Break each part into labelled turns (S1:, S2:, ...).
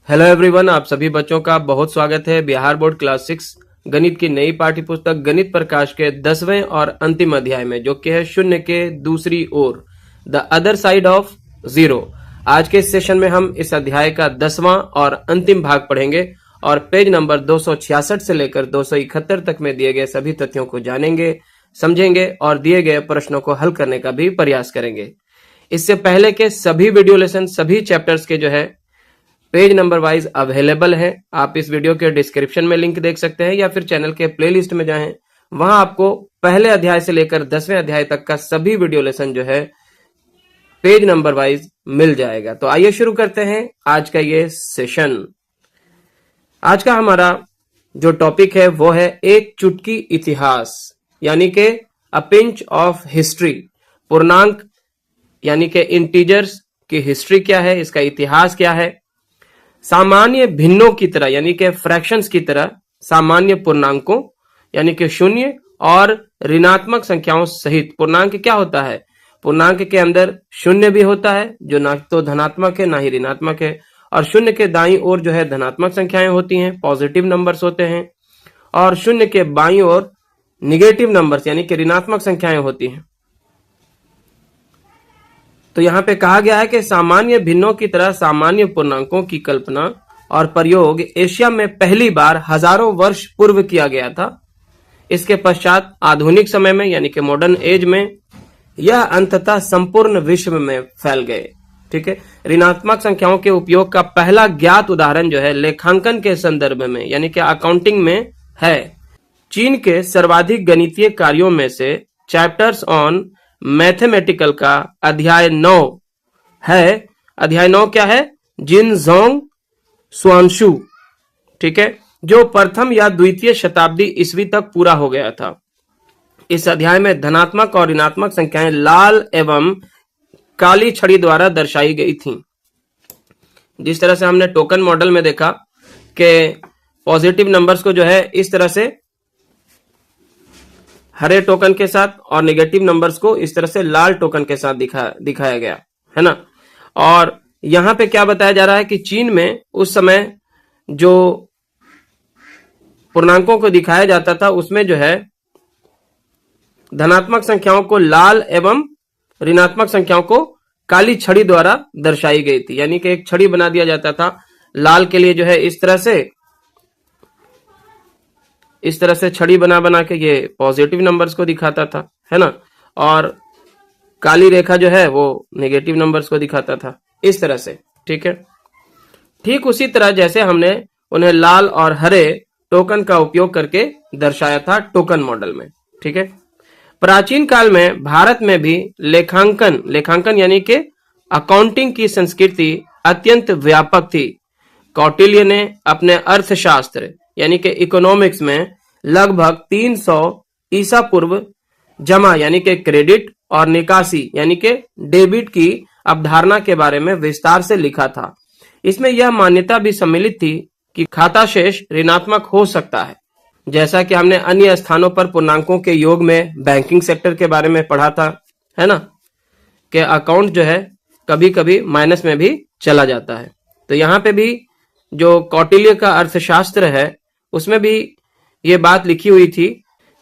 S1: Hello everyone, आप सभी बच्चों का बहुत स्वागत है बिहार बोर्ड क्लास 6 गणित की नई पाठ्य पुस्तक गणित प्रकाश के 10वें और अंतिम अध्याय में, जो कि है शून्य के दूसरी ओर, the other side of zero. आज के इस सेशन में हम इस अध्याय का 10वां और अंतिम भाग पढ़ेंगे और पेज नंबर 266 से लेकर 271 तक में दिए गए सभी तथ्यों को जानेंगे, समझेंगे और दिए गए प्रश्नों को हल करने का भी प्रयास करेंगे। इससे पहले के सभी वीडियो लेसन, सभी चैप्टर्स के जो है पेज नंबर वाइज अवेलेबल है। आप इस वीडियो के डिस्क्रिप्शन में लिंक देख सकते हैं या फिर चैनल के प्लेलिस्ट में जाएं, वहां आपको पहले अध्याय से लेकर 10वें अध्याय तक का सभी वीडियो लेसन जो है पेज नंबर वाइज मिल जाएगा। तो आइए शुरू करते हैं आज का ये सेशन। आज का हमारा जो टॉपिक है वो है एक चुटकी इतिहास, यानी कि अ पिंच ऑफ हिस्ट्री। पूर्णांक यानी कि इंटीजर्स की हिस्ट्री क्या है, इसका इतिहास क्या है। सामान्य भिन्नों की तरह यानी कि फ्रैक्शंस की तरह सामान्य पूर्णांकों यानी कि शून्य और ऋणात्मक संख्याओं सहित। पूर्णांक क्या होता है? पूर्णांक के अंदर शून्य भी होता है जो ना तो धनात्मक है ना ही ऋणात्मक है, और शून्य के दाईं ओर जो है धनात्मक संख्याएं होती हैं, पॉजिटिव नंबर्स होते हैं, और शून्य के बाईं ओर निगेटिव नंबर्स यानी कि ऋणात्मक संख्याएं होती हैं। तो यहाँ पे कहा गया है कि सामान्य भिन्नों की तरह सामान्य पूर्णांकों की कल्पना और प्रयोग एशिया में पहली बार हजारों वर्ष पूर्व किया गया था। इसके पश्चात आधुनिक समय में यानी कि मॉडर्न एज में यह अंततः संपूर्ण विश्व में फैल गए। ठीक है, ऋणात्मक संख्याओं के उपयोग का पहला ज्ञात उदाहरण जो है लेखांकन के संदर्भ में यानी कि अकाउंटिंग में है। चीन के सर्वाधिक गणितीय कार्यों में से चैप्टर्स ऑन मैथमेटिकल का अध्याय 9 है। अध्याय 9 क्या है? जिनजोंग सुआंशु। ठीक है, जो प्रथम या द्वितीय शताब्दी ईस्वी तक पूरा हो गया था। इस अध्याय में धनात्मक और ऋणात्मक संख्याएं लाल एवं काली छड़ी द्वारा दर्शाई गई थीं। जिस तरह से हमने टोकन मॉडल में देखा कि पॉजिटिव नंबर्स को जो है इस तरह से हरे टोकन के साथ और नेगेटिव नंबर्स को इस तरह से लाल टोकन के साथ दिखाया गया है ना। और यहां पे क्या बताया जा रहा है कि चीन में उस समय जो पूर्णांकों को दिखाया जाता था उसमें जो है धनात्मक संख्याओं को लाल एवं ऋणात्मक संख्याओं को काली छड़ी द्वारा दर्शाई गई थी। यानी कि एक छड़ी बना दिया जाता था, लाल के लिए जो है इस तरह से छड़ी बना के ये पॉजिटिव नंबर्स को दिखाता था, है ना, और काली रेखा जो है वो नेगेटिव नंबर्स को दिखाता था इस तरह से। ठीक है, ठीक उसी तरह जैसे हमने उन्हें लाल और हरे टोकन का उपयोग करके दर्शाया था टोकन मॉडल में। ठीक है, प्राचीन काल में भारत में भी लेखांकन यानी कि अकाउंटिंग की संस्कृति अत्यंत व्यापक थी। कौटिल्य ने अपने अर्थशास्त्र यानी कि इकोनॉमिक्स में लगभग 300 ईसा पूर्व जमा यानी कि क्रेडिट और निकासी यानी कि डेबिट की अवधारणा के बारे में विस्तार से लिखा था। इसमें यह मान्यता भी सम्मिलित थी कि खाता शेष ऋणात्मक हो सकता है। जैसा कि हमने अन्य स्थानों पर पूर्णांकों के योग में बैंकिंग सेक्टर के बारे में पढ़ा था, है ना, कि अकाउंट जो है कभी कभी माइनस में भी चला जाता है। तो यहाँ पे भी जो कौटिल्य का अर्थशास्त्र है उसमें भी ये बात लिखी हुई थी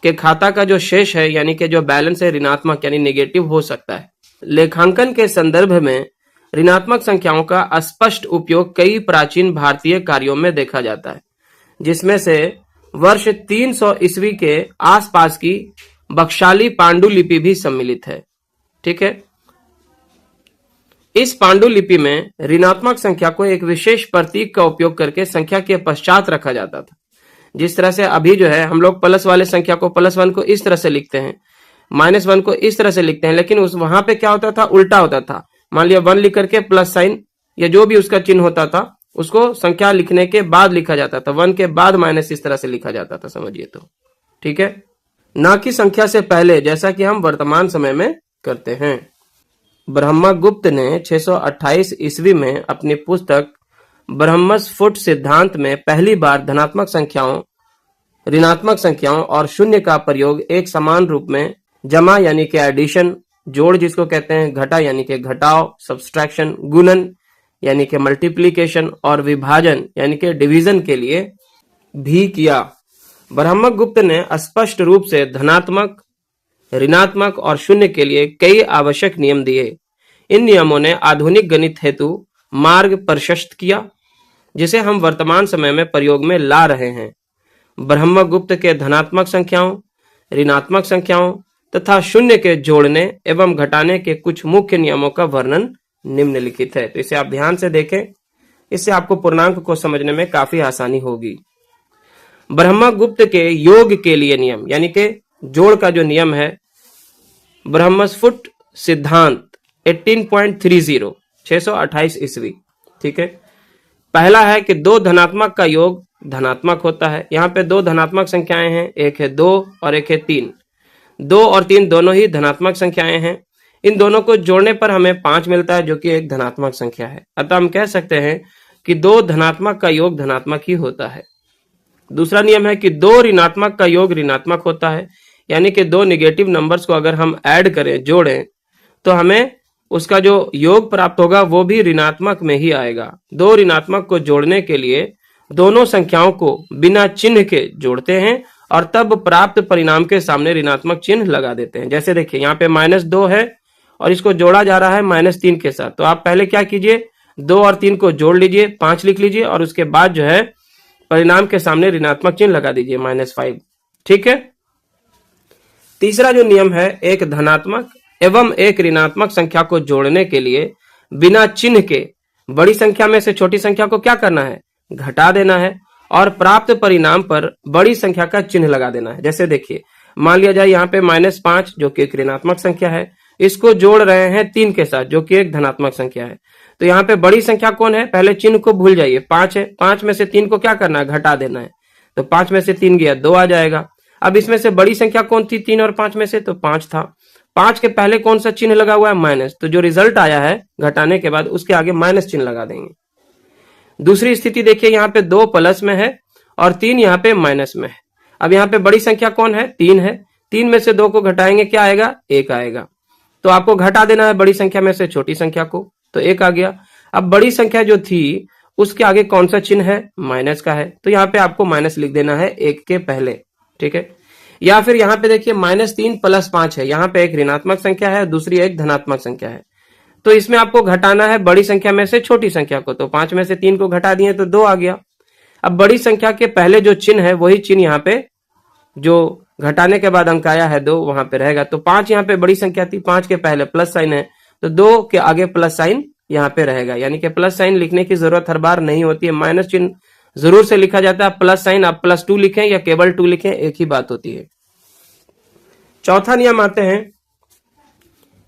S1: कि खाता का जो शेष है यानी कि जो बैलेंस है ऋणात्मक यानी नेगेटिव हो सकता है। लेखांकन के संदर्भ में ऋणात्मक संख्याओं का स्पष्ट उपयोग कई प्राचीन भारतीय कार्यों में देखा जाता है, जिसमें से वर्ष 300 ईस्वी के आसपास की बख्शाली पांडुलिपि भी सम्मिलित है। ठीक है, इस पांडुलिपि में ऋणात्मक संख्या को एक विशेष प्रतीक का उपयोग करके संख्या के पश्चात रखा जाता था। जिस तरह से अभी जो है हम लोग प्लस वाले संख्या को +1 को इस तरह से लिखते हैं, -1 को इस तरह से लिखते हैं, लेकिन उस वहां पे क्या होता था? उल्टा होता था। मान लिया 1 लिख करके प्लस साइन या जो भी उसका चिन्ह होता था उसको संख्या लिखने के बाद लिखा जाता था, 1 के बाद माइनस इस तरह से लिखा जाता था, समझिए तो। ठीक है, ना कि संख्या से पहले जैसा कि हम वर्तमान समय में करते हैं। ब्रह्मगुप्त ने 628 ईस्वी में अपनी पुस्तक ब्रह्मस्फुट सिद्धांत में पहली बार धनात्मक संख्याओं, ऋणात्मक संख्याओं और शून्य का प्रयोग एक समान रूप में जमा यानी कि एडिशन, जोड़ जिसको कहते हैं, घटा यानी कि घटाव, सब्सट्रैक्शन, गुणन यानी कि मल्टीप्लीकेशन और विभाजन यानी कि डिवीजन के लिए भी किया। ब्रह्मगुप्त ने स्पष्ट रूप से धनात्मक, ऋणात्मक और शून्य के लिए कई आवश्यक नियम दिए। इन नियमों ने आधुनिक गणित हेतु मार्ग प्रशस्त किया, जिसे हम वर्तमान समय में प्रयोग में ला रहे हैं। ब्रह्मगुप्त के धनात्मक संख्याओं, ऋणात्मक संख्याओं तथा शून्य के जोड़ने एवं घटाने के कुछ मुख्य नियमों का वर्णन निम्नलिखित है। तो इसे आप ध्यान से देखें, इससे आपको पूर्णांक को समझने में काफी आसानी होगी। ब्रह्मगुप्त के योग के लिए नियम यानी कि जोड़ का जो नियम है, ब्रह्मस्फुट सिद्धांत 1830 628 ईस्वी। ठीक है, पहला है कि दो धनात्मक का योग धनात्मक होता है। यहाँ पे दो धनात्मक संख्याएं हैं, एक है 2 और एक है 3। 2 और 3 दोनों ही धनात्मक संख्याएं हैं। इन दोनों को जोड़ने पर हमें 5 मिलता है, जो कि एक धनात्मक संख्या है। अतः हम कह सकते हैं कि दो धनात्मक का योग धनात्मक ही होता है। दूसरा नियम है कि दो ऋणात्मक का योग ऋणात्मक होता है, यानी कि दो निगेटिव नंबर्स को अगर हम ऐड करें, जोड़ें, तो हमें उसका जो योग प्राप्त होगा वो भी ऋणात्मक में ही आएगा। दो ऋणात्मक को जोड़ने के लिए दोनों संख्याओं को बिना चिन्ह के जोड़ते हैं और तब प्राप्त परिणाम के सामने ऋणात्मक चिन्ह लगा देते हैं। जैसे देखिए यहाँ पे -2 है और इसको जोड़ा जा रहा है -3 के साथ। तो आप पहले क्या कीजिए, 2 और 3 को जोड़ लीजिए, 5 लिख लीजिए और उसके बाद जो है परिणाम के सामने ऋणात्मक चिन्ह लगा दीजिए -5। ठीक है। तीसरा जो नियम है, एक धनात्मक एवं एक ऋणात्मक संख्या को जोड़ने के लिए बिना चिन्ह के बड़ी संख्या में से छोटी संख्या को क्या करना है, घटा देना है और प्राप्त परिणाम पर बड़ी संख्या का चिन्ह लगा देना है। जैसे देखिए, मान लिया जाए यहाँ पे -5 जो कि एक ऋणात्मक संख्या है, इसको जोड़ रहे हैं 3 के साथ जो कि एक धनात्मक संख्या है। तो यहाँ पे बड़ी संख्या कौन है, पहले चिन्ह को भूल जाइए, 5 है। 5 में से 3 को क्या करना है, घटा देना है। तो 5 में से 3 गया, 2 आ जाएगा। अब इसमें से बड़ी संख्या कौन थी 3 और 5 में से, तो 5 था। 5 के पहले कौन सा चिन्ह लगा हुआ है, माइनस। तो जो रिजल्ट आया है घटाने के बाद उसके आगे माइनस चिन्ह लगा देंगे। दूसरी स्थिति देखिए, यहाँ पे 2 प्लस में है और 3 यहाँ पे माइनस में है। अब यहाँ पे बड़ी संख्या कौन है, 3 है। 3 में से 2 को घटाएंगे, क्या आएगा, 1 आएगा। तो आपको घटा देना है बड़ी संख्या में से छोटी संख्या को, तो 1 आ गया। अब बड़ी संख्या जो थी उसके आगे कौन सा चिन्ह है, माइनस का है। तो यहाँ पे आपको माइनस लिख देना है 1 के पहले। ठीक है। या फिर यहाँ पे देखिए -3 + 5 है, यहाँ पे एक ऋणात्मक संख्या है, दूसरी एक धनात्मक संख्या है। तो इसमें आपको घटाना है बड़ी संख्या में से छोटी संख्या को। तो 5 में से 3 को घटा दिए तो 2 आ गया। अब बड़ी संख्या के पहले जो चिन्ह है वही चिन्ह यहाँ पे जो घटाने के बाद अंक आया है 2 वहां पे रहेगा। तो 5 यहाँ पे बड़ी संख्या थी, 5 के पहले प्लस साइन है, तो 2 के आगे प्लस साइन यहाँ पे रहेगा। यानी कि प्लस साइन लिखने की जरूरत हर बार नहीं होती है, माइनस चिन्ह जरूर से लिखा जाता है। प्लस साइन आप +2 लिखें या केवल 2 लिखें, एक ही बात होती है। चौथा नियम आते हैं,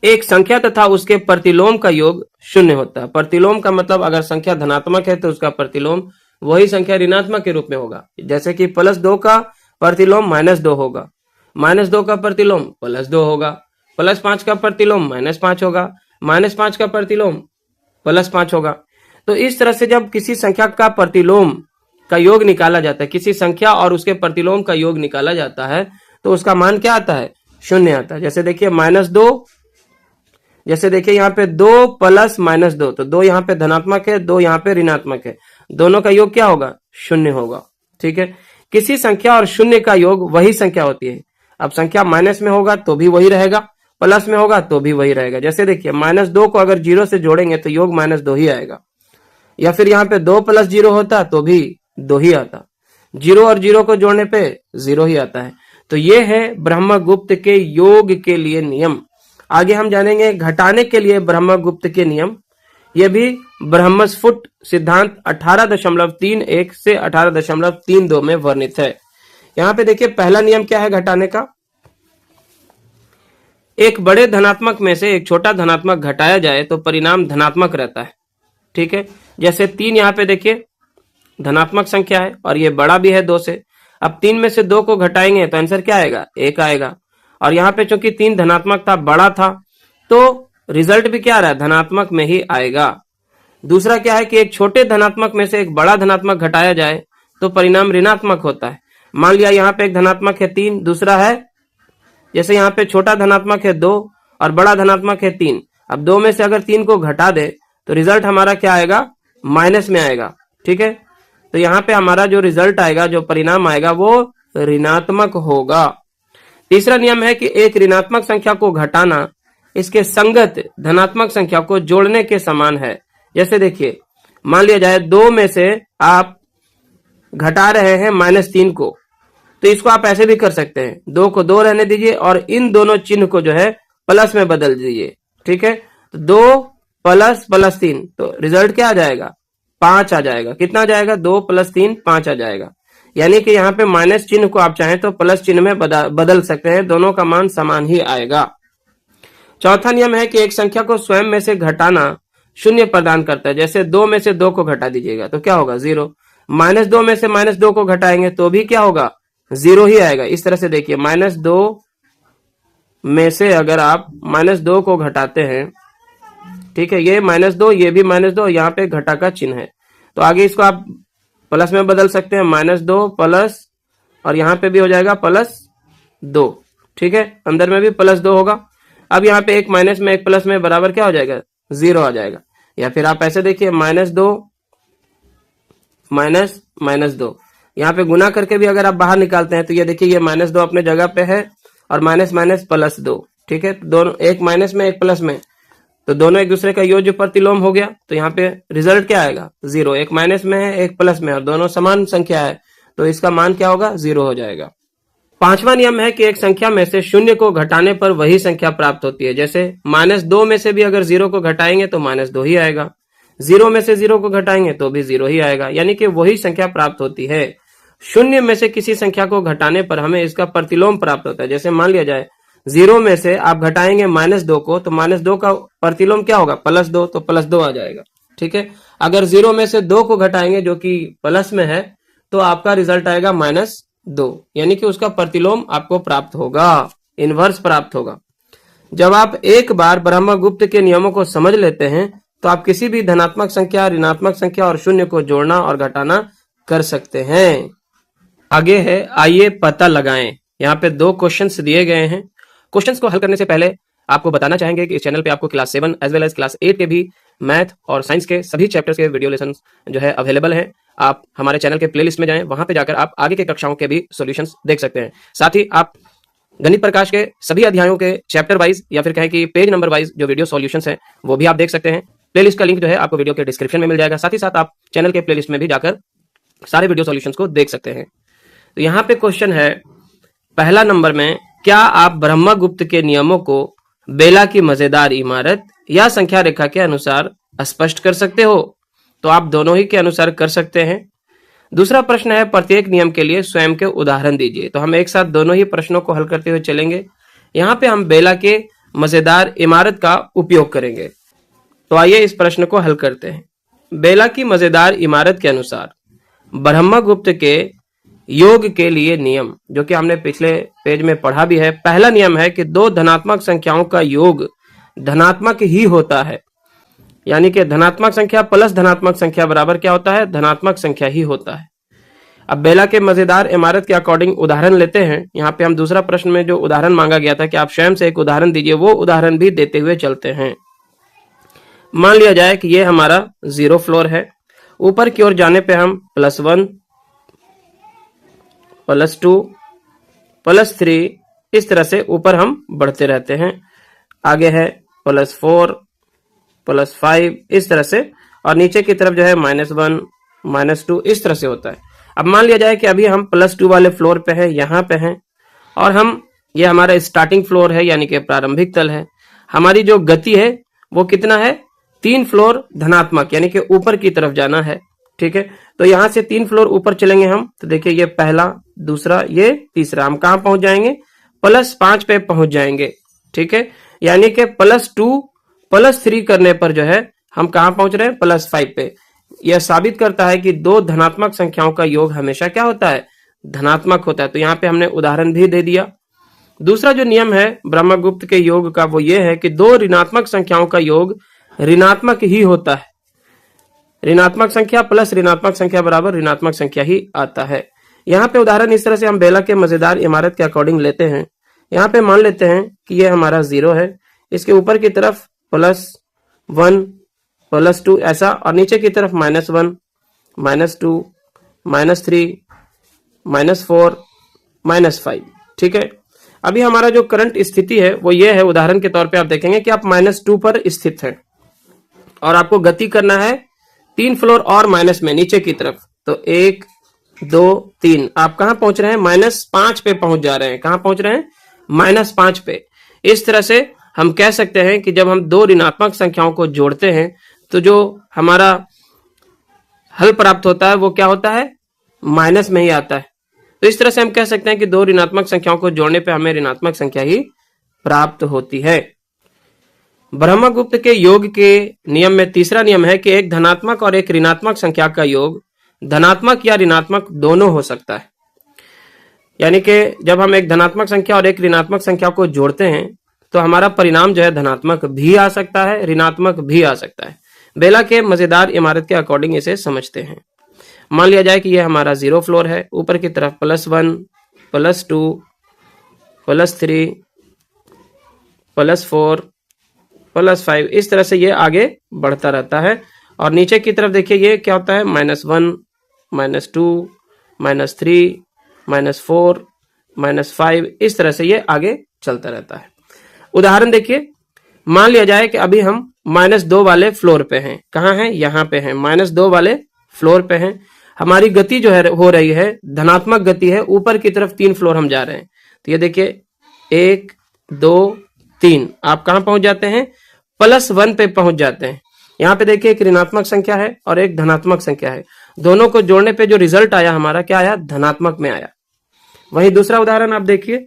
S1: एक संख्या तथा उसके प्रतिलोम का योग 0 होता है। प्रतिलोम का मतलब अगर संख्या धनात्मक है तो उसका प्रतिलोम वही संख्या ऋणात्मक के रूप में होगा। जैसे कि +2 का प्रतिलोम -2 होगा, -2 का प्रतिलोम +2 होगा, +5 का प्रतिलोम -5 होगा, -5 का प्रतिलोम +5 होगा। तो इस तरह से जब किसी संख्या का प्रतिलोम का योग निकाला जाता है, किसी संख्या और उसके प्रतिलोम का योग निकाला जाता है, तो उसका मान क्या आता है, 0 आता है। जैसे देखिए -2, जैसे देखिए यहाँ पे 2 + -2, तो 2 यहाँ पे धनात्मक है, 2 यहाँ पे ऋणात्मक है, दोनों का योग क्या होगा, 0 होगा। ठीक है। किसी संख्या और 0 का योग वही संख्या होती है। अब संख्या माइनस में होगा तो भी वही रहेगा, प्लस में होगा तो भी वही रहेगा। जैसे देखिए -2 को अगर 0 से जोड़ेंगे तो योग -2 ही आएगा। या फिर यहाँ पे 2 + 0 होता तो भी 2 ही आता, 0 और 0 को जोड़ने पे 0 ही आता है। तो ये है ब्रह्मगुप्त के योग के लिए नियम। आगे हम जानेंगे घटाने के लिए ब्रह्मगुप्त के नियम। यह भी ब्रह्मस्फुट सिद्धांत 18.31 से 18.32 में वर्णित है। यहाँ पे देखिए पहला नियम क्या है घटाने का, एक बड़े धनात्मक में से एक छोटा धनात्मक घटाया जाए तो परिणाम धनात्मक रहता है। ठीक है। जैसे 3 यहाँ पे देखिए धनात्मक संख्या है और ये बड़ा भी है 2 से। अब 3 में से 2 को घटाएंगे तो आंसर क्या आएगा, 1 आएगा। और यहाँ पे चूंकि 3 धनात्मक था, बड़ा था, तो रिजल्ट भी क्या आ रहा है, धनात्मक में ही आएगा। दूसरा क्या है कि एक छोटे धनात्मक में से एक बड़ा धनात्मक घटाया जाए तो परिणाम ऋणात्मक होता है। मान लिया यहाँ पे एक धनात्मक है 3, दूसरा है, जैसे यहाँ पे छोटा धनात्मक है 2 और बड़ा धनात्मक है 3। अब 2 में से अगर 3 को घटा दे तो रिजल्ट हमारा क्या आएगा, माइनस में आएगा। ठीक है, तो यहाँ पे हमारा जो रिजल्ट आएगा, जो परिणाम आएगा वो ऋणात्मक होगा। तीसरा नियम है कि एक ऋणात्मक संख्या को घटाना इसके संगत धनात्मक संख्या को जोड़ने के समान है। जैसे देखिए, मान लिया जाए 2 में से आप घटा रहे हैं -3 को, तो इसको आप ऐसे भी कर सकते हैं, 2 को 2 रहने दीजिए और इन दोनों चिन्ह को जो है प्लस में बदल दीजिए। ठीक है, तो 2 प्लस प्लस 3, तो रिजल्ट क्या आ जाएगा, 5 आ जाएगा। कितना आ जाएगा, 2 + 3 5 आ जाएगा। यानी कि यहाँ पे माइनस चिन्ह को आप चाहें तो प्लस चिन्ह में बदल सकते हैं, दोनों का मान समान ही आएगा। चौथा नियम है कि एक संख्या को स्वयं में से घटाना शून्य प्रदान करता है। जैसे 2 में से 2 को घटा दीजिएगा तो क्या होगा, 0। -2 में से -2 को घटाएंगे तो भी क्या होगा, 0 ही आएगा। इस तरह से देखिए, -2 में से अगर आप -2 को घटाते हैं, ठीक है, ये -2, ये भी -2, यहाँ पे घटा का चिन्ह है, तो आगे इसको आप प्लस में बदल सकते हैं, -2 प्लस, और यहाँ पे भी हो जाएगा +2। ठीक है, अंदर में भी +2 होगा। अब यहाँ पे एक माइनस में एक प्लस में बराबर क्या हो जाएगा, 0 आ जाएगा। या फिर आप ऐसे देखिए, -2 माइनस -2, यहाँ पे गुना करके भी अगर आप बाहर निकालते हैं तो ये देखिए, ये -2 अपने जगह पे है और माइनस माइनस +2। ठीक है, दोनों एक माइनस में एक प्लस में, तो दोनों एक दूसरे का योग प्रतिलोम हो गया, तो यहाँ पे रिजल्ट क्या आएगा, 0। एक माइनस में है एक प्लस में और दोनों समान संख्या है, तो इसका मान क्या होगा, 0 हो जाएगा। पांचवा नियम है कि एक संख्या में से शून्य को घटाने पर वही संख्या प्राप्त होती है। जैसे -2 में से भी अगर 0 को घटाएंगे तो -2 ही आएगा, 0 में से 0 को घटाएंगे तो भी 0 ही आएगा, यानी कि वही संख्या प्राप्त होती है। शून्य में से किसी संख्या को घटाने पर हमें इसका प्रतिलोम प्राप्त होता है। जैसे मान लिया जाए 0 में से आप घटाएंगे -2 को, तो -2 का प्रतिलोम क्या होगा, +2, तो +2 आ जाएगा। ठीक है, अगर 0 में से 2 को घटाएंगे जो कि प्लस में है, तो आपका रिजल्ट आएगा -2, यानी कि उसका प्रतिलोम आपको प्राप्त होगा, इनवर्स प्राप्त होगा। जब आप एक बार ब्रह्मगुप्त के नियमों को समझ लेते हैं तो आप किसी भी धनात्मक संख्या, ऋणात्मक संख्या और शून्य को जोड़ना और घटाना कर सकते हैं। आगे है, आइए पता लगाएं। यहाँ पे 2 क्वेश्चंस दिए गए हैं। क्वेश्चंस को हल करने से पहले आपको बताना चाहेंगे कि इस चैनल पे आपको class 7 as well as class 8 के भी मैथ और साइंस के सभी चैप्टर्स के वीडियो लेसन जो है अवेलेबल हैं। आप हमारे चैनल के प्लेलिस्ट में जाएं, वहां पे जाकर आप आगे के कक्षाओं के भी सॉल्यूशंस देख सकते हैं। साथ ही आप गणित प्रकाश के सभी अध्यायों के चैप्टर वाइज या फिर कहें कि पेज नंबर वाइज जो वीडियो सॉल्यूशंस हैं वो भी आप देख सकते हैं। प्लेलिस्ट का लिंक जो है आपको वीडियो के डिस्क्रिप्शन में मिल जाएगा। साथ ही साथ आप चैनल के प्लेलिस्ट में भी जाकर सारे वीडियो सॉल्यूशंस को देख सकते हैं। तो यहाँ पे क्वेश्चन है पहला नंबर में, क्या आप ब्रह्मगुप्त के नियमों को बेला की मजेदार इमारत या संख्या रेखा के अनुसार स्पष्ट कर सकते हो? तो आप दोनों ही के अनुसार कर सकते हैं। दूसरा प्रश्न है, प्रत्येक नियम के लिए स्वयं के उदाहरण दीजिए। तो हम एक साथ दोनों ही प्रश्नों को हल करते हुए चलेंगे। यहाँ पे हम बेला के मजेदार इमारत का उपयोग करेंगे। तो आइए इस प्रश्न को हल करते हैं। बेला की मजेदार इमारत के अनुसार ब्रह्मगुप्त के योग के लिए नियम, जो कि हमने पिछले पेज में पढ़ा भी है। पहला नियम है कि 2 धनात्मक संख्याओं का योग धनात्मक ही होता है, यानी कि धनात्मक संख्या प्लस धनात्मक संख्या बराबर क्या होता है, धनात्मक संख्या ही होता है। अब बेला के मजेदार इमारत के अकॉर्डिंग उदाहरण लेते हैं। यहाँ पे हम दूसरा प्रश्न में जो उदाहरण मांगा गया था कि आप स्वयं से एक उदाहरण दीजिए, वो उदाहरण भी देते हुए चलते हैं। मान लिया जाए कि ये हमारा 0 फ्लोर है। ऊपर की ओर जाने पे हम +1 +2 +3 इस तरह से ऊपर हम बढ़ते रहते हैं। आगे है +4 +5 इस तरह से, और नीचे की तरफ जो है -1 -2 इस तरह से होता है। अब मान लिया जाए कि अभी हम +2 वाले फ्लोर पे हैं, यहाँ पे हैं, और हम ये हमारा स्टार्टिंग फ्लोर है, यानी कि प्रारंभिक तल है। हमारी जो गति है वो कितना है, 3 फ्लोर धनात्मक, यानी कि ऊपर की तरफ जाना है। ठीक है, तो यहाँ से 3 फ्लोर ऊपर चलेंगे हम, तो देखिए ये पहला, दूसरा, ये तीसरा, हम कहाँ पहुंच जाएंगे, +5 पे पहुंच जाएंगे। ठीक है, यानी कि +2 +3 करने पर जो है हम कहाँ पहुंच रहे हैं, +5 पे। यह साबित करता है कि 2 धनात्मक संख्याओं का योग हमेशा क्या होता है, धनात्मक होता है। तो यहाँ पे हमने उदाहरण भी दे दिया। दूसरा जो नियम है ब्रह्मगुप्त के योग का, वो ये है कि 2 ऋणात्मक संख्याओं का योग ऋणात्मक ही होता है। ऋणात्मक संख्या प्लस ऋणात्मक संख्या बराबर ऋणात्मक संख्या ही आता है। यहाँ पे उदाहरण इस तरह से हम बेला के मजेदार इमारत के अकॉर्डिंग लेते हैं। यहाँ पे मान लेते हैं कि ये हमारा 0 है, इसके ऊपर की तरफ +1 +2 ऐसा, और नीचे की तरफ -1, -2, -3, -4, -5। ठीक है, अभी हमारा जो करंट स्थिति है वो ये है। उदाहरण के तौर पे आप देखेंगे कि आप -2 पर स्थित हैं और आपको गति करना है 3 फ्लोर और माइनस में नीचे की तरफ। तो 1, 2, 3, आप कहां पहुंच रहे हैं? -5 पे पहुंच जा रहे हैं। कहां पहुंच रहे हैं? -5 पे। इस तरह से हम कह सकते हैं कि जब हम दो ऋणात्मक संख्याओं को जोड़ते हैं तो जो हमारा हल प्राप्त होता है वो क्या होता है? माइनस में ही आता है। तो इस तरह से हम कह सकते हैं कि दो ऋणात्मक संख्याओं को जोड़ने पे हमें ऋणात्मक संख्या ही प्राप्त होती है। ब्रह्मगुप्त के योग के नियम में तीसरा नियम है कि एक धनात्मक और एक ऋणात्मक संख्या का योग धनात्मक या ऋणात्मक दोनों हो सकता है। यानी कि जब हम एक धनात्मक संख्या और एक ऋणात्मक संख्या को जोड़ते हैं तो हमारा परिणाम जो है धनात्मक भी आ सकता है, ऋणात्मक भी आ सकता है। बेला के मजेदार इमारत के अकॉर्डिंग इसे समझते हैं। मान लिया जाए कि यह हमारा 0 फ्लोर है, ऊपर की तरफ +1, +2, +3, +4, +5, इस तरह से ये आगे बढ़ता रहता है। और नीचे की तरफ देखिए ये क्या होता है? -1, -2, -3, -4, -5, इस तरह से ये आगे चलता रहता है। उदाहरण देखिए, मान लिया जाए कि अभी हम -2 वाले फ्लोर पे हैं। कहाँ हैं? यहाँ पे हैं, -2 वाले फ्लोर पे हैं। हमारी गति जो है हो रही है धनात्मक गति है, ऊपर की तरफ 3 फ्लोर हम जा रहे हैं। तो ये देखिए 1, 2, 3, आप कहाँ पहुंच जाते हैं? +1 पे पहुंच जाते हैं। यहाँ पे देखिए एक ऋणात्मक संख्या है और एक धनात्मक संख्या है, दोनों को जोड़ने पे जो रिजल्ट आया हमारा क्या आया? धनात्मक में आया। वही दूसरा उदाहरण आप देखिए,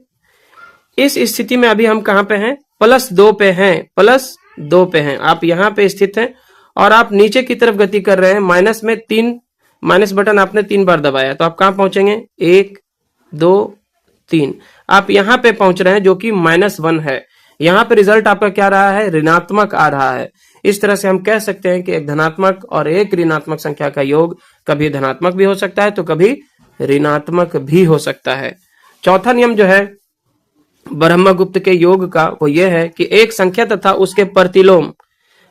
S1: इस स्थिति में अभी हम कहाँ पे हैं? +2 पे हैं, +2 पे हैं। आप यहाँ पे स्थित हैं और आप नीचे की तरफ गति कर रहे हैं। माइनस में 3, माइनस बटन आपने 3 बार दबाया तो आप कहाँ पहुंचेंगे? 1, 2, 3, आप यहाँ पे पहुंच रहे हैं जो कि -1 है। यहाँ पे रिजल्ट आपका क्या रहा है? ऋणात्मक आ रहा है। इस तरह से हम कह सकते हैं कि एक धनात्मक और एक ऋणात्मक संख्या का योग कभी धनात्मक भी हो सकता है तो कभी ऋणात्मक भी हो सकता है। चौथा नियम जो है ब्रह्मगुप्त के योग का वो ये है कि एक संख्या तथा उसके प्रतिलोम,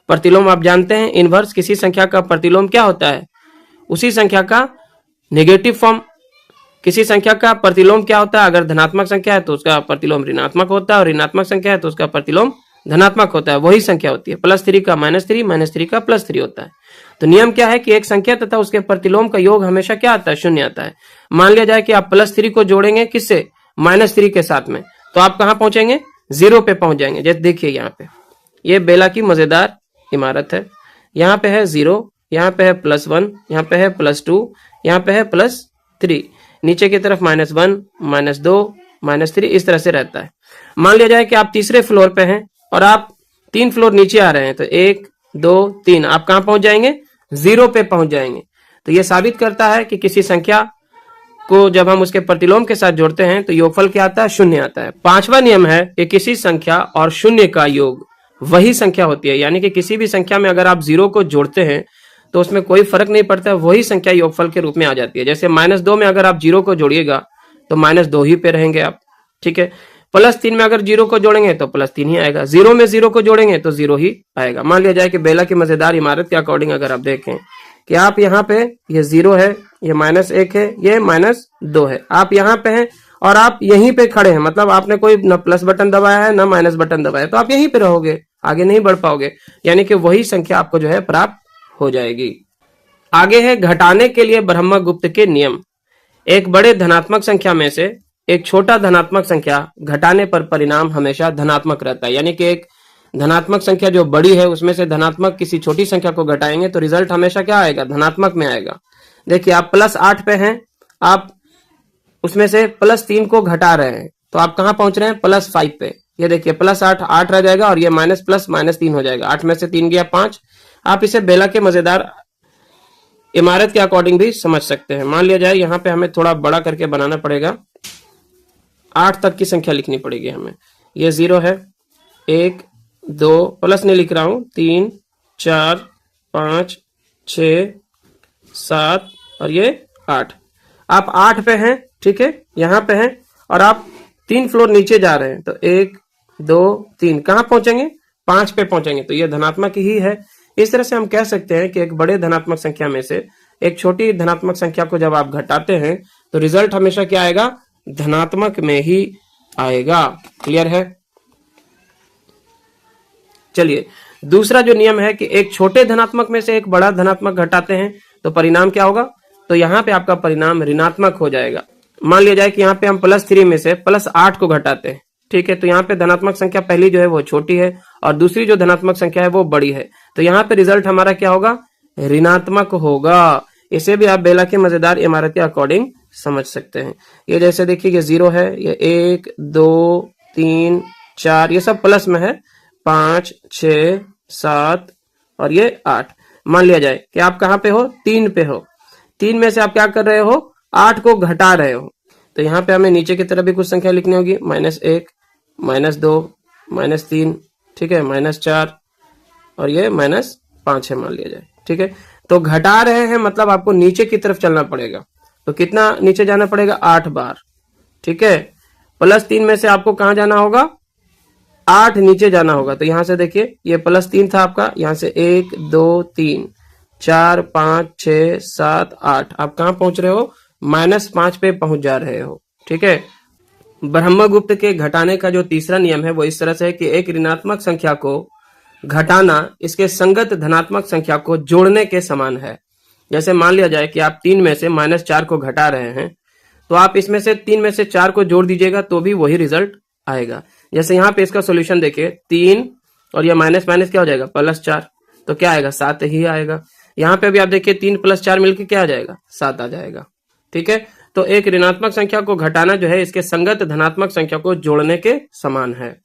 S1: प्रतिलोम आप जानते हैं इनवर्स, किसी संख्या का प्रतिलोम क्या होता है? उसी संख्या का नेगेटिव फॉर्म। किसी संख्या का प्रतिलोम क्या होता है? अगर धनात्मक संख्या है तो उसका प्रतिलोम ऋणात्मक होता है और ऋणात्मक संख्या है तो उसका प्रतिलोम धनात्मक होता है। वही संख्या होती है। +3 का -3, -3 का +3 होता है। तो नियम क्या है कि एक संख्या तथा उसके प्रतिलोम का योग हमेशा क्या आता है? 0 आता है। मान लिया जाए कि आप +3 को जोड़ेंगे किससे? -3 के साथ में, तो आप कहां पहुंचेंगे? 0 पे पहुंच जाएंगे। जैसे देखिए यहाँ पे ये बेला की मजेदार इमारत है। यहाँ पे है 0, यहाँ पे है +1, यहाँ पे है +2, यहाँ पे है +3, नीचे की तरफ -1, -2, -3, इस तरह से रहता है। मान लिया जाए कि आप तीसरे फ्लोर पे हैं और आप 3 फ्लोर नीचे आ रहे हैं तो 1, 2, 3, आप कहां पहुंच जाएंगे? 0 पे पहुंच जाएंगे। तो यह साबित करता है कि किसी संख्या को जब हम उसके प्रतिलोम के साथ जोड़ते हैं तो योगफल क्या आता है? 0 आता है। पांचवा नियम है कि किसी संख्या और 0 का योग वही संख्या होती है। यानी कि किसी भी संख्या में अगर आप 0 को जोड़ते हैं तो उसमें कोई फर्क नहीं पड़ता है, वही संख्या योगफल के रूप में आ जाती है। जैसे -2 में अगर आप 0 को जोड़िएगा तो -2 ही पे रहेंगे आप। ठीक है, +3 में अगर 0 को जोड़ेंगे तो +3 ही आएगा। 0 में 0 को जोड़ेंगे तो 0 ही आएगा। मान लिया जाए कि बेला की मजेदार इमारत के अकॉर्डिंग अगर आप देखें कि आप यहाँ पे ये 0 है, ये -1 है, ये -2 है, आप यहाँ पे हैं और आप यहीं पे खड़े हैं, मतलब आपने कोई न प्लस बटन दबाया है न माइनस बटन दबाया, तो आप यहीं पे रहोगे, आगे नहीं बढ़ पाओगे। यानी कि वही संख्या आपको जो है प्राप्त हो जाएगी। आगे है घटाने के लिए ब्रह्मगुप्त के नियम। एक बड़े धनात्मक संख्या में से एक छोटा धनात्मक संख्या घटाने पर परिणाम हमेशा धनात्मक रहता है। यानी कि एक धनात्मक संख्या जो बड़ी है उसमें से धनात्मक किसी छोटी संख्या को घटाएंगे तो रिजल्ट हमेशा क्या आएगा? धनात्मक में आएगा। देखिए आप +8 पे हैं, आप उसमें से +3 को घटा रहे हैं तो आप कहां पहुंच रहे हैं? +5 पे। ये देखिए +8 8 रह जाएगा और ये माइनस प्लस -3 हो जाएगा। 8 में से 3 गया 5। आप इसे बेला के मजेदार इमारत के अकॉर्डिंग भी समझ सकते हैं। मान लिया जाए यहाँ पे हमें थोड़ा बड़ा करके बनाना पड़ेगा, 8 तक की संख्या लिखनी पड़ेगी हमें। ये 0 है, 1, 2 प्लस नहीं लिख रहा हूं, 3, 4, 5, 6, 7 और ये 8। आप 8 पे हैं, ठीक है, यहाँ पे हैं और आप 3 फ्लोर नीचे जा रहे हैं तो 1, 2, 3 कहां पहुंचेंगे? 5 पे पहुंचेंगे। तो ये धनात्मक ही है। इस तरह से हम कह सकते हैं कि एक बड़े धनात्मक संख्या में से एक छोटी धनात्मक संख्या को जब आप घटाते हैं तो रिजल्ट हमेशा क्या आएगा, धनात्मक में ही आएगा। क्लियर है? चलिए, दूसरा जो नियम है कि एक छोटे धनात्मक में से एक बड़ा धनात्मक घटाते हैं तो परिणाम क्या होगा, तो यहाँ पे आपका परिणाम ऋणात्मक हो जाएगा। मान लिया जाए कि यहाँ पे हम +3 में से +8 को घटाते हैं, ठीक है, तो यहाँ पे धनात्मक संख्या पहली जो है वो छोटी है और दूसरी जो धनात्मक संख्या है वो बड़ी है, तो यहाँ पे रिजल्ट हमारा क्या होगा, ऋणात्मक होगा। इसे भी आप बेला के मजेदार इमारत के अकॉर्डिंग समझ सकते हैं। ये जैसे देखिए ये 0 है, ये 1 2 3 4 ये सब प्लस में है, 5 6 7 और ये 8। मान लिया जाए कि आप कहाँ पे हो, 3 पे हो, 3 में से आप क्या कर रहे हो, 8 को घटा रहे हो, तो यहाँ पे हमें नीचे की तरफ भी कुछ संख्या लिखनी होगी, -1 -2 -3, ठीक है, -4 और ये -5 है मान लिया जाए, ठीक है। तो घटा रहे हैं मतलब आपको नीचे की तरफ चलना पड़ेगा, तो कितना नीचे जाना पड़ेगा, 8 बार, ठीक है। +3 में से आपको कहाँ जाना होगा, 8 नीचे जाना होगा, तो यहां से देखिए ये +3 था आपका, यहां से 1 2 3 4 5 6 7 8, आप कहाँ पहुंच रहे हो, -5 पे पहुंच जा रहे हो, ठीक है। ब्रह्मगुप्त के घटाने का जो तीसरा नियम है वो इस तरह से है कि एक ऋणात्मक संख्या को घटाना इसके संगत धनात्मक संख्या को जोड़ने के समान है। जैसे मान लिया जाए कि आप 3 में से -4 को घटा रहे हैं, तो आप इसमें से 3 में से 4 को जोड़ दीजिएगा तो भी वही रिजल्ट आएगा। जैसे यहाँ पे इसका सोल्यूशन देखिए, 3 और ये माइनस माइनस क्या हो जाएगा, +4, तो क्या आएगा, 7 ही आएगा। यहाँ पे भी आप देखिए 3 + 4 मिलकर क्या आ जाएगा, 7 आ जाएगा, ठीक है। तो एक ऋणात्मक संख्या को घटाना जो है इसके संगत धनात्मक संख्या को जोड़ने के समान है।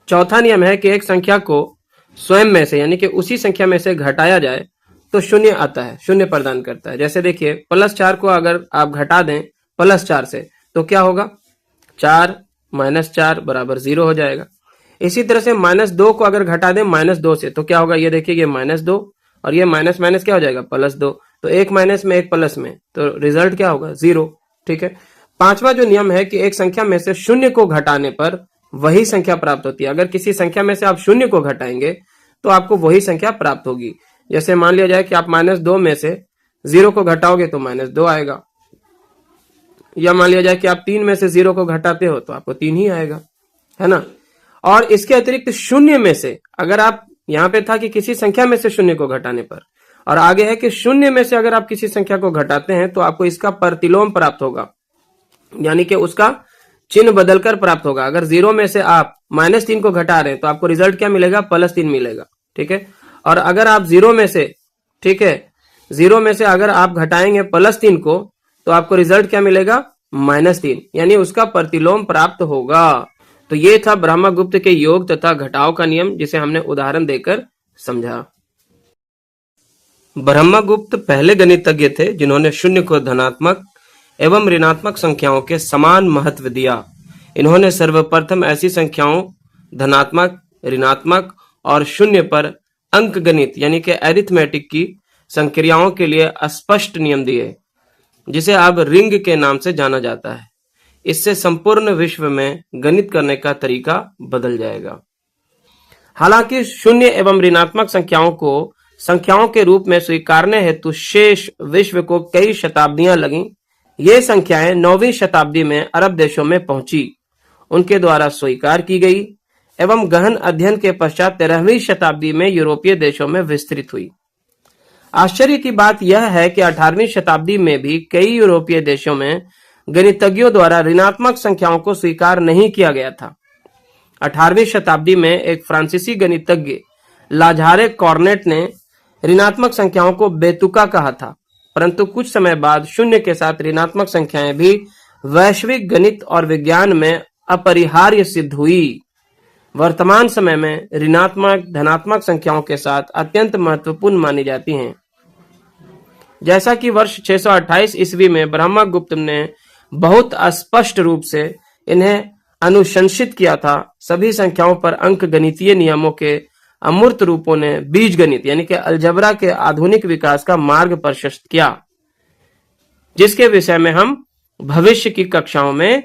S1: चौथा नियम है कि एक संख्या को स्वयं में से यानी कि उसी संख्या में से घटाया जाए तो शून्य आता है, शून्य प्रदान करता है। जैसे देखिए +4 को अगर आप घटा दें +4 से तो क्या होगा, 4 -4 बराबर 0 हो जाएगा। इसी तरह से -2 को अगर घटा दें -2 से तो क्या होगा, ये देखिए ये -2 और ये माइनस माइनस क्या हो जाएगा, +2, तो एक माइनस में एक प्लस में, तो रिजल्ट क्या होगा, 0, ठीक है। पांचवा जो नियम है कि एक संख्या में से शून्य को घटाने पर वही संख्या प्राप्त होती है। अगर किसी संख्या में से आप शून्य को घटाएंगे तो आपको वही संख्या प्राप्त होगी। जैसे मान लिया जाए कि आप -2 में से 0 को घटाओगे तो -2 आएगा, या मान लिया जाए कि आप 3 में से 0 को घटाते हो तो आपको 3 ही आएगा, है ना। और इसके अतिरिक्त शून्य में से, अगर आप यहाँ पे था कि किसी संख्या में से शून्य को घटाने पर, और आगे है कि शून्य में से अगर आप किसी संख्या को घटाते हैं तो आपको इसका प्रतिलोम प्राप्त होगा, यानी कि उसका चिन्ह बदलकर प्राप्त होगा। अगर 0 में से आप -3 को घटा रहे हैं तो आपको रिजल्ट क्या मिलेगा, +3 मिलेगा, ठीक है। और अगर आप 0 में से, ठीक है, 0 में से अगर आप घटाएंगे +3 को तो आपको रिजल्ट क्या मिलेगा, -3, यानी उसका प्रतिलोम प्राप्त होगा। तो ये था ब्रह्मगुप्त के योग तथा घटाव का नियम, जिसे हमने उदाहरण देकर समझा। ब्रह्मगुप्त पहले गणितज्ञ थे जिन्होंने शून्य को धनात्मक एवं ऋणात्मक संख्याओं के समान महत्व दिया। इन्होंने सर्वप्रथम ऐसी संख्याओं धनात्मक, ऋणात्मक और शून्य पर अंक गणित यानी कि अरिथमेटिक की संक्रियाओं के लिए स्पष्ट नियम दिए, जिसे अब रिंग के नाम से जाना जाता है। इससे संपूर्ण विश्व में गणित करने का तरीका बदल जाएगा। हालांकि शून्य एवं ऋणात्मक संख्याओं को संख्याओं के रूप में स्वीकारने हेतु शेष विश्व को कई शताब्दियां लगीं। ये संख्याएं 9वीं शताब्दी में अरब देशों में पहुंची, उनके द्वारा स्वीकार की गई एवं गहन अध्ययन के पश्चात 13वीं शताब्दी में यूरोपीय देशों में विस्तृत हुई। आश्चर्य की बात यह है कि 18वीं शताब्दी में भी कई यूरोपीय देशों में गणितज्ञों द्वारा ऋणात्मक संख्याओं को स्वीकार नहीं किया गया था। 18वीं शताब्दी में एक फ्रांसीसी गणितज्ञ लाज़ारे कॉर्नेट ने ऋणात्मक संख्याओं को बेतुका कहा था, परंतु कुछ समय बाद शून्य के साथ ऋणात्मक संख्याएं भी वैश्विक गणित और विज्ञान में अपरिहार्य सिद्ध हुई। वर्तमान समय में ऋणात्मक धनात्मक संख्याओं के साथ अत्यंत महत्वपूर्ण मानी जाती हैं। जैसा कि वर्ष 628 ईस्वी में ब्रह्मगुप्त ने बहुत स्पष्ट रूप से इन्हें अनुशंसित किया था, सभी संख्याओं पर अंक गणितीय नियमों के अमूर्त रूपों ने बीज गणित यानी कि अलजबरा के आधुनिक विकास का मार्ग प्रशस्त किया, जिसके विषय में हम भविष्य की कक्षाओं में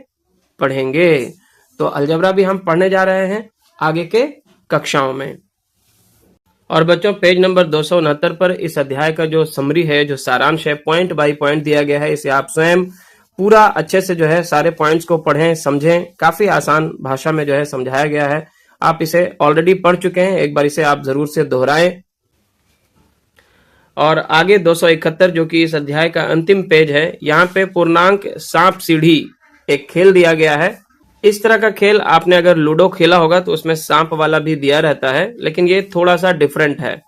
S1: पढ़ेंगे। तो अलजबरा भी हम पढ़ने जा रहे हैं आगे के कक्षाओं में। और बच्चों पेज नंबर 269 पर इस अध्याय का जो समरी है, जो सारांश है, पॉइंट बाय पॉइंट दिया गया है। इसे आप स्वयं पूरा अच्छे से जो है सारे पॉइंट्स को पढ़ें, समझें। काफी आसान भाषा में जो है समझाया गया है। आप इसे ऑलरेडी पढ़ चुके हैं, एक बार इसे आप जरूर से दोहराएं। और आगे 271 जो कि इस अध्याय का अंतिम पेज है, यहाँ पे पूर्णांक सांप सीढ़ी एक खेल दिया गया है। इस तरह का खेल आपने अगर लूडो खेला होगा तो उसमें सांप वाला भी दिया रहता है, लेकिन ये थोड़ा सा डिफरेंट है।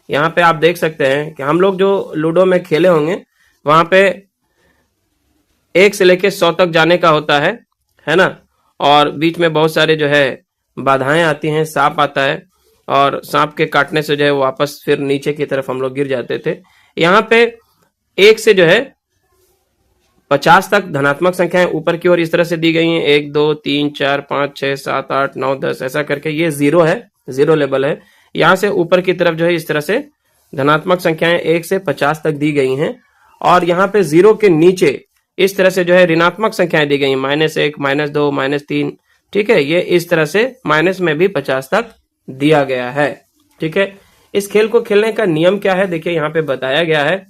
S1: यहाँ पे आप देख सकते हैं कि हम लोग जो लूडो में खेले होंगे वहां पे 1 से लेके 100 तक जाने का होता है ना। और बीच में बहुत सारे जो है बाधाएं आती हैं, सांप आता है और सांप के काटने से जो है वापस फिर नीचे की तरफ हम लोग गिर जाते थे। यहाँ पे 1 से जो है 50 तक धनात्मक संख्याएं ऊपर की ओर इस तरह से दी गई हैं। 1 2 3 4 5 6 7 8 9 10 ऐसा करके ये 0 है, 0 लेवल है। यहां से ऊपर की तरफ जो है इस तरह से धनात्मक संख्याएं 1 से 50 तक दी गई हैं। और यहाँ पे 0 के नीचे इस तरह से जो है ऋणात्मक संख्याएं दी गई हैं, -1 -2 -3। ठीक है, ये इस तरह से माइनस में भी 50 तक दिया गया है। ठीक है, इस खेल को खेलने का नियम क्या है, देखिए यहाँ पे बताया गया है।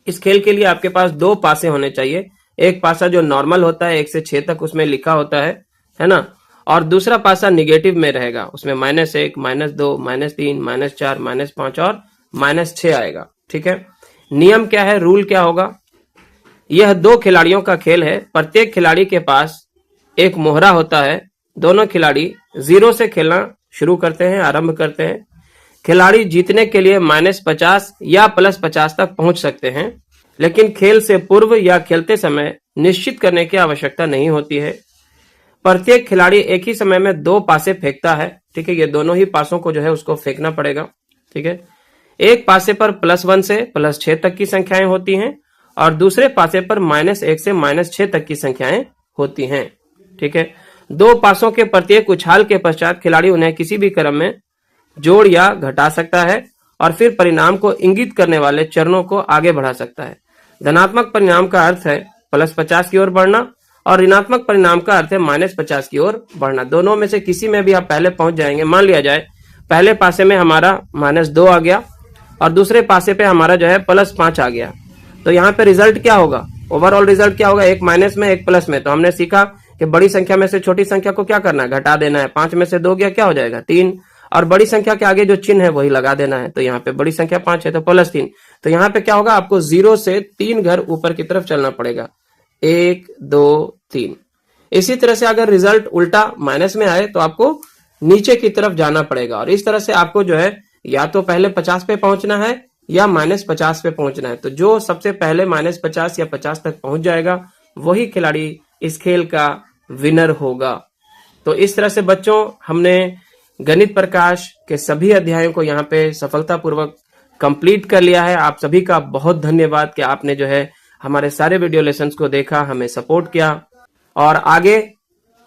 S1: इस खेल के लिए आपके पास 2 पासे होने चाहिए। एक पासा जो नॉर्मल होता है 1 से 6 तक उसमें लिखा होता है ना। और दूसरा पासा निगेटिव में रहेगा, उसमें -1 -2 -3 -4 -5 और -6 आएगा। ठीक है, नियम क्या है, रूल क्या होगा। यह 2 खिलाड़ियों का खेल है। प्रत्येक खिलाड़ी के पास एक मोहरा होता है। दोनों खिलाड़ी 0 से खेलना शुरू करते हैं, आरंभ करते हैं। खिलाड़ी जीतने के लिए -50 या +50 तक पहुंच सकते हैं, लेकिन खेल से पूर्व या खेलते समय निश्चित करने की आवश्यकता नहीं होती है। प्रत्येक खिलाड़ी एक ही समय में 2 पासे फेंकता है। ठीक है, ये दोनों ही पासों को जो है उसको फेंकना पड़ेगा। ठीक है, एक पासे पर +1 से +6 तक की संख्याएं होती हैं और दूसरे पासे पर -1 से -6 तक की संख्याएं होती हैं। ठीक है, 2 पासों के प्रत्येक उछाल के पश्चात खिलाड़ी उन्हें किसी भी क्रम में जोड़ या घटा सकता है और फिर परिणाम को इंगित करने वाले चरणों को आगे बढ़ा सकता है। धनात्मक परिणाम का अर्थ है +50 की ओर बढ़ना और ऋणात्मक परिणाम का अर्थ है -50 की ओर बढ़ना। दोनों में से किसी में भी आप पहले पहुंच जाएंगे। मान लिया जाए पहले पासे में हमारा -2 आ गया और दूसरे पासे पे हमारा जो है +5 आ गया, तो यहाँ पे रिजल्ट क्या होगा, ओवरऑल रिजल्ट क्या होगा, एक माइनस में एक प्लस में। तो हमने सीखा कि बड़ी संख्या में से छोटी संख्या को क्या करना है, घटा देना है। 5 में से 2 गया, क्या हो जाएगा, 3। और बड़ी संख्या के आगे जो चिन्ह है वही लगा देना है। तो यहाँ पे बड़ी संख्या 5 है तो +3। तो यहाँ पे क्या होगा, आपको 0 से 3 घर ऊपर की तरफ चलना पड़ेगा, 1 2 3। इसी तरह से अगर रिजल्ट उल्टा माइनस में आए तो आपको नीचे की तरफ जाना पड़ेगा। और इस तरह से आपको जो है या तो पहले 50 पे पहुंचना है या -50 पे पहुंचना है। तो जो सबसे पहले -50 या 50 तक पहुंच जाएगा वही खिलाड़ी इस खेल का विनर होगा। तो इस तरह से बच्चों हमने गणित प्रकाश के सभी अध्यायों को यहाँ पे सफलतापूर्वक कंप्लीट कर लिया है। आप सभी का बहुत धन्यवाद कि आपने जो है हमारे सारे वीडियो लेसन्स को देखा, हमें सपोर्ट किया। और आगे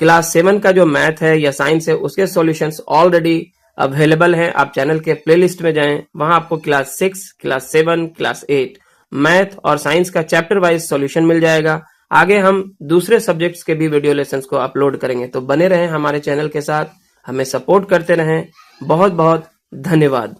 S1: क्लास 7 का जो मैथ है या साइंस है उसके सॉल्यूशंस ऑलरेडी अवेलेबल हैं। आप चैनल के प्लेलिस्ट में जाएं, वहां आपको क्लास 6, क्लास 7, क्लास 8 मैथ और साइंस का चैप्टर वाइज सॉल्यूशन मिल जाएगा। आगे हम दूसरे सब्जेक्ट्स के भी वीडियो लेसन्स को अपलोड करेंगे। तो बने रहें हमारे चैनल के साथ, हमें सपोर्ट करते रहें। बहुत बहुत धन्यवाद।